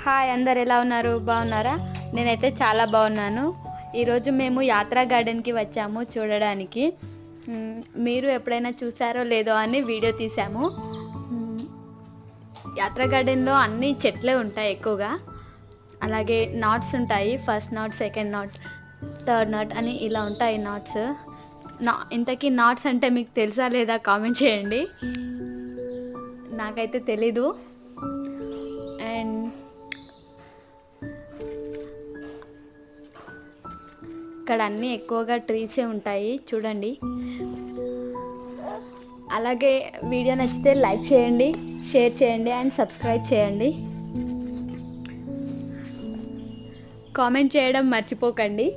Hi, అందరు ఎలా ఉన్నారు? బాగున్నారా? నేనైతే చాలా బాగున్నాను. ఈరోజు మేము యాత్రా గార్డెన్కి వచ్చాము చూడడానికి. మీరు ఎప్పుడైనా చూసారో లేదో అని వీడియో తీసాము. యాత్రా గార్డెన్లో అన్ని చెట్లే ఉంటాయి ఎక్కువగా. అలాగే నాట్స్ ఉంటాయి, first not, second not, third not అని ఇలా ఉంటాయి నాట్స్. ఇంతకీ నాట్స్ అంటే మీకు తెలుసా లేదా కామెంట్ చేయండి. నాకైతే తెలీదు. అండ్ ఇక్కడ అన్నీ ఎక్కువగా ట్రీసే ఉంటాయి చూడండి. అలాగే వీడియో నచ్చితే లైక్ చేయండి, షేర్ చేయండి అండ్ సబ్స్క్రైబ్ చేయండి. కామెంట్ చేయడం మర్చిపోకండి.